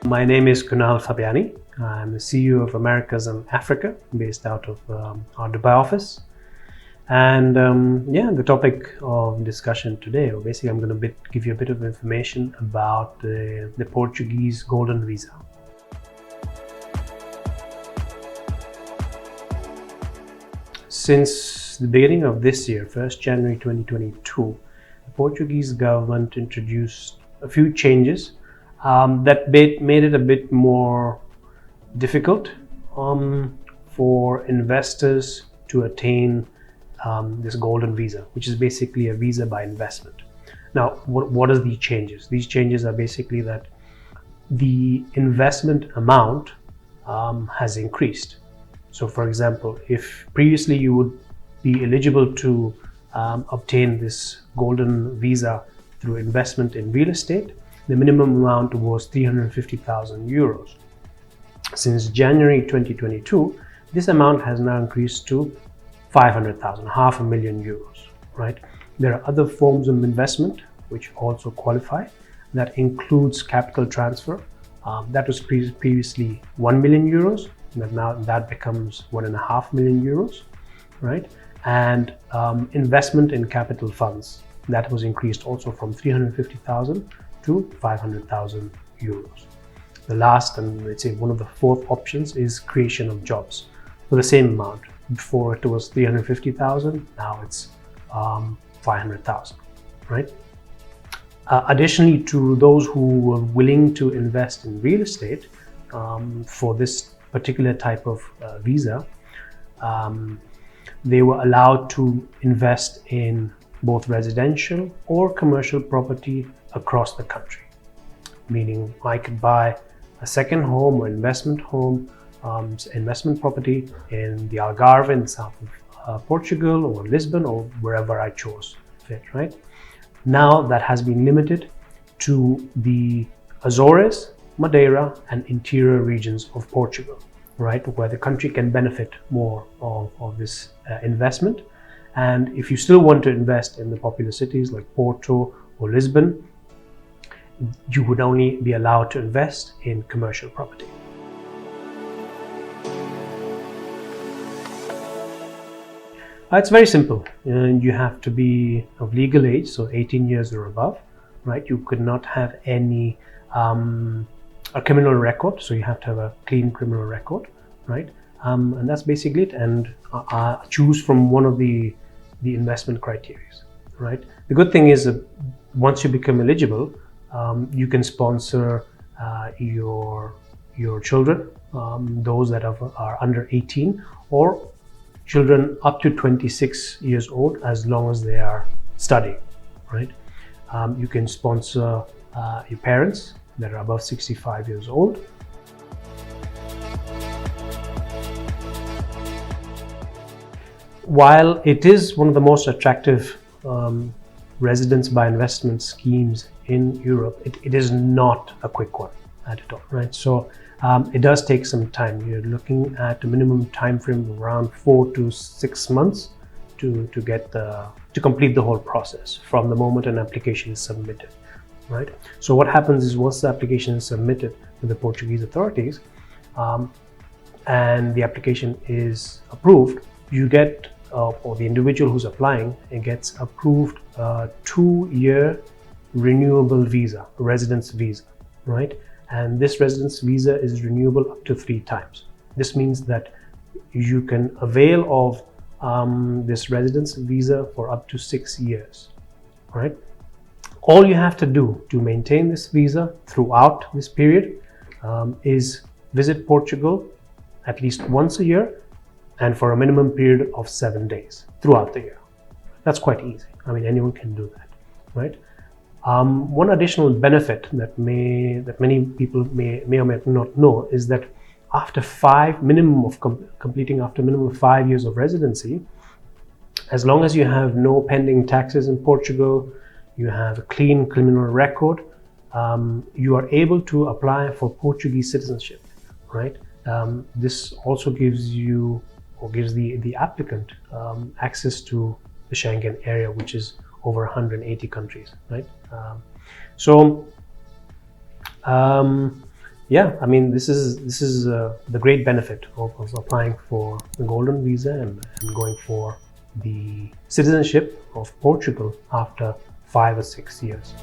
My name is Kunal Fabiani. I'm the CEO of Americas and Africa, based out of our Dubai office. And the topic of discussion today, or basically I'm going to give you a bit of information about the Portuguese Golden Visa. Since the beginning of this year, 1st January 2022, the Portuguese government introduced a few changes that made it a bit more difficult for investors to attain this golden visa, which is basically a visa by investment. Now, what are these changes? These changes are basically that the investment amount has increased. So, for example, if previously you would be eligible to obtain this golden visa through investment in real estate, the minimum amount was 350,000 euros. Since January 2022, this amount has now increased to 500,000, €500,000, right? There are other forms of investment which also qualify. That includes capital transfer. That was previously 1 million euros, but now that becomes 1.5 million euros, right? And investment in capital funds, that was increased also from 350,000 to 500,000 euros. The last, and let's say one of the fourth options, is creation of jobs for the same amount. Before it was 350,000, now it's 500,000, right? Additionally, to those who were willing to invest in real estate for this particular type of visa, they were allowed to invest in both residential or commercial property across the country. Meaning, I could buy a second home or investment property in the Algarve in the south of Portugal, or Lisbon, or wherever I chose fit, right? Now that has been limited to the Azores, Madeira, and interior regions of Portugal, right? Where the country can benefit more of this investment. And if you still want to invest in the popular cities like Porto or Lisbon, you would only be allowed to invest in commercial property. It's very simple. You have to be of legal age, so 18 years or above, right? You could not have any a criminal record, so you have to have a clean criminal record, right? And that's basically it. And choose from one of the investment criteria, right? The good thing is that once you become eligible, you can sponsor your children, those that are under 18, or children up to 26 years old, as long as they are studying, right? You can sponsor your parents that are above 65 years old. While it is one of the most attractive residence by investment schemes in Europe, it is not a quick one at all, right? So it does take some time. You're looking at a minimum time frame of around 4 to 6 months to complete the whole process from the moment an application is submitted, right? So what happens is, once the application is submitted to the Portuguese authorities and the application is approved, you get or the individual who's applying, it gets approved 2-year renewable visa, residence visa, right? And this residence visa is renewable up to 3 times. This means that you can avail of this residence visa for up to 6 years, right? All you have to do to maintain this visa throughout this period is visit Portugal at least once a year, and for a minimum period of 7 days throughout the year. That's quite easy. I mean, anyone can do that, right? One additional benefit that many people may or may not know is that after completing after minimum of 5 years of residency, as long as you have no pending taxes in Portugal, you have a clean criminal record, you are able to apply for Portuguese citizenship, right? This also gives you, or gives the applicant, access to the Schengen area, which is over 180 countries, right? yeah, I mean, this is the great benefit of applying for the Golden Visa and going for the citizenship of Portugal after 5 or 6 years.